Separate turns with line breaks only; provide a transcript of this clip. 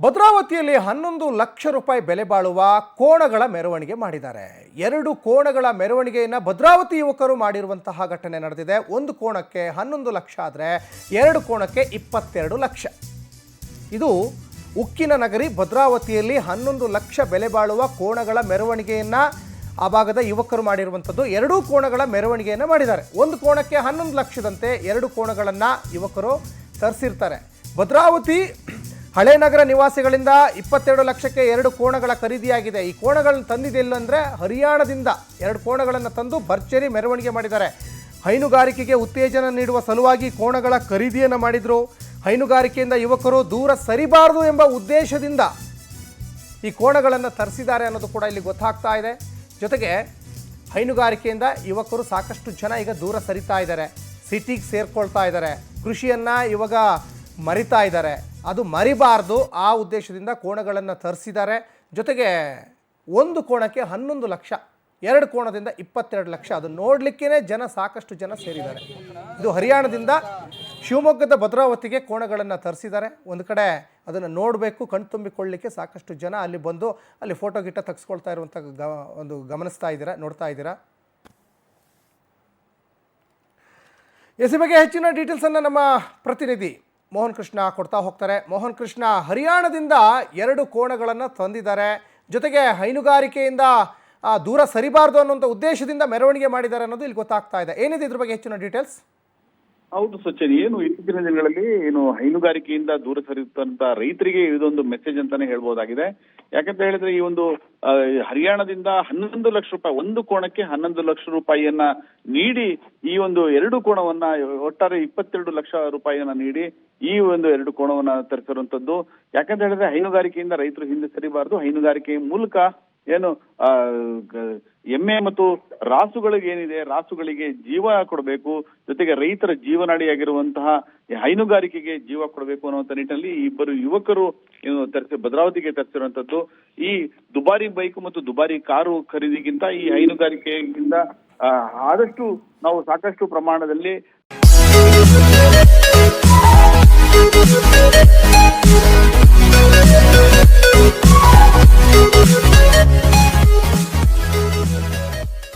ಭದ್ರಾವತಿಯಲ್ಲಿ 11 ಲಕ್ಷ ರೂಪಾಯಿ ಬೆಲೆ ಬಾಳುವ ಕೋಣಗಳ ಮೆರವಣಿಗೆ ಮಾಡಿದ್ದಾರೆ. 2 ಕೋಣಗಳ ಮೆರವಣಿಗೆಯನ್ನು ಭದ್ರಾವತಿ ಯುವಕರು ಮಾಡಿರುವಂತಹ ಘಟನೆ ನಡೆದಿದೆ. ಒಂದು ಕೋಣಕ್ಕೆ 11 ಲಕ್ಷ ಆದರೆ 2 ಕೋಣಕ್ಕೆ 22 ಲಕ್ಷ. ಇದು ಉಕ್ಕಿನ ನಗರಿ ಭದ್ರಾವತಿಯಲ್ಲಿ 11 ಲಕ್ಷ ಬೆಲೆ ಬಾಳುವ ಕೋಣಗಳ ಮೆರವಣಿಗೆಯನ್ನು ಆ ಭಾಗದ ಯುವಕರು ಮಾಡಿರುವಂಥದ್ದು. 2 ಕೋಣಗಳ ಮೆರವಣಿಗೆಯನ್ನು ಮಾಡಿದ್ದಾರೆ. ಒಂದು ಕೋಣಕ್ಕೆ 11 ಲಕ್ಷದಂತೆ 2 ಕೋಣಗಳನ್ನು ಯುವಕರು ತರಿಸಿರ್ತಾರೆ. ಭದ್ರಾವತಿ ಹಳೆ ನಗರ ನಿವಾಸಿಗಳಿಂದ 22 ಲಕ್ಷಕ್ಕೆ 2 ಕೋಣಗಳ ಖರೀದಿಯಾಗಿದೆ. ಈ ಕೋಣಗಳನ್ನು ತಂದಿದ್ದೆಲ್ಲ ಅಂದರೆ ಹರಿಯಾಣದಿಂದ 2 ಕೋಣಗಳನ್ನು ತಂದು ಭರ್ಜರಿ ಮೆರವಣಿಗೆ ಮಾಡಿದ್ದಾರೆ. ಹೈನುಗಾರಿಕೆಗೆ ಉತ್ತೇಜನ ನೀಡುವ ಸಲುವಾಗಿ ಕೋಣಗಳ ಖರೀದಿಯನ್ನು ಮಾಡಿದರು. ಹೈನುಗಾರಿಕೆಯಿಂದ ಯುವಕರು ದೂರ ಸರಿಬಾರದು ಎಂಬ ಉದ್ದೇಶದಿಂದ ಈ ಕೋಣಗಳನ್ನು ತರಿಸಿದ್ದಾರೆ ಅನ್ನೋದು ಕೂಡ ಇಲ್ಲಿ ಗೊತ್ತಾಗ್ತಾ ಇದೆ. ಜೊತೆಗೆ ಹೈನುಗಾರಿಕೆಯಿಂದ ಯುವಕರು ಸಾಕಷ್ಟು ಜನ ಈಗ ದೂರ ಸರಿತಾ ಇದ್ದಾರೆ, ಸಿಟಿಗೆ ಸೇರ್ಕೊಳ್ತಾ ಇದ್ದಾರೆ, ಕೃಷಿಯನ್ನು ಇವಾಗ ಮರಿತಾ ಇದ್ದಾರೆ. ಅದು ಮರಿಬಾರ್ದು ಆ ಉದ್ದೇಶದಿಂದ ಕೋಣಗಳನ್ನು ತರಿಸಿದ್ದಾರೆ. ಜೊತೆಗೆ ಒಂದು ಕೋಣಕ್ಕೆ 11 ಲಕ್ಷ, 2 ಕೋಣದಿಂದ 22 ಲಕ್ಷ. ಅದು ನೋಡಲಿಕ್ಕೇ ಸಾಕಷ್ಟು ಜನ ಸೇರಿದ್ದಾರೆ. ಇದು ಹರಿಯಾಣದಿಂದ ಶಿವಮೊಗ್ಗದ ಭದ್ರಾವತಿಗೆ ಕೋಣಗಳನ್ನು ತರಿಸಿದ್ದಾರೆ. ಒಂದು ಕಡೆ ಅದನ್ನು ನೋಡಬೇಕು, ಕಣ್ತುಂಬಿಕೊಳ್ಳಲಿಕ್ಕೆ ಸಾಕಷ್ಟು ಜನ ಅಲ್ಲಿ ಬಂದು ಅಲ್ಲಿ ಫೋಟೋ ಗಿಟ್ಟ ತೆಗೆಸ್ಕೊಳ್ತಾ ಇರುವಂಥ ಒಂದು ಗಮನಿಸ್ತಾ ಇದ್ದೀರಾ, ನೋಡ್ತಾ ಇದ್ದೀರಾ. ಈ ಬಗ್ಗೆ ಹೆಚ್ಚಿನ ಡೀಟೇಲ್ಸನ್ನು ನಮ್ಮ ಪ್ರತಿನಿಧಿ ಮೋಹನ್ ಕೃಷ್ಣ ಕೊಡ್ತಾ ಹೋಗ್ತಾರೆ. ಮೋಹನ್ ಕೃಷ್ಣ, ಹರಿಯಾಣದಿಂದ 2 ಕೋಣಗಳನ್ನು ತಂದಿದ್ದಾರೆ. ಜೊತೆಗೆ ಹೈನುಗಾರಿಕೆಯಿಂದ ದೂರ ಸರಿಬಾರ್ದು ಅನ್ನೋಂಥ ಉದ್ದೇಶದಿಂದ ಮೆರವಣಿಗೆ ಮಾಡಿದ್ದಾರೆ ಅನ್ನೋದು ಇಲ್ಲಿ ಗೊತ್ತಾಗ್ತಾ ಇದೆ. ಏನಿದೆ ಇದ್ರ ಬಗ್ಗೆ ಹೆಚ್ಚಿನ ಡೀಟೇಲ್ಸ್?
ಹೌದು ಸಚಿನ್, ಇತ್ತೀಚಿನ ದಿನಗಳಲ್ಲಿ ಹೈನುಗಾರಿಕೆಯಿಂದ ದೂರ ಸರಿಯುತ್ತಂತ ರೈತರಿಗೆ ಇದೊಂದು ಮೆಸೇಜ್ ಅಂತಾನೆ ಹೇಳ್ಬೋದಾಗಿದೆ. ಯಾಕಂತ ಹೇಳಿದ್ರೆ ಈ ಒಂದು ಹರಿಯಾಣದಿಂದ 11 ಲಕ್ಷ ರೂಪಾಯಿ, ಒಂದು ಕೋಣಕ್ಕೆ 11 ಲಕ್ಷ ರೂಪಾಯಿಯನ್ನ ನೀಡಿ ಈ ಒಂದು 2 ಕೋಣವನ್ನ ಒಟ್ಟಾರೆ 22 ಲಕ್ಷ ರೂಪಾಯಿಯನ್ನ ನೀಡಿ ಈ ಒಂದು 2 ಕೋಣವನ್ನ ತರಿಸಿರುವಂತದ್ದು. ಯಾಕಂತ ಹೇಳಿದ್ರೆ ಹೈನುಗಾರಿಕೆಯಿಂದ ರೈತರು ಹಿಂದೆ ಸರಿಬಾರದು, ಹೈನುಗಾರಿಕೆ ಮೂಲಕ ಎಮ್ಮೆ ಮತ್ತು ರಾಸುಗಳಿಗೆ ಏನಿದೆ, ರಾಸುಗಳಿಗೆ ಜೀವ ಕೊಡಬೇಕು, ಜೊತೆಗೆ ರೈತರ ಜೀವನಾಡಿಯಾಗಿರುವಂತಹ ಹೈನುಗಾರಿಕೆಗೆ ಜೀವ ಕೊಡಬೇಕು ಅನ್ನುವಂತ ನಿಟ್ಟಿನಲ್ಲಿ ಇಬ್ಬರು ಯುವಕರು ಭದ್ರಾವತಿಗೆ ತರಿಸಿರುವಂತದ್ದು. ಈ ದುಬಾರಿ ಬೈಕ್ ಮತ್ತು ದುಬಾರಿ ಕಾರು ಖರೀದಿಗಿಂತ ಈ ಹೈನುಗಾರಿಕೆಯಿಂದ ಆದಷ್ಟು ನಾವು ಸಾಕಷ್ಟು ಪ್ರಮಾಣದಲ್ಲಿ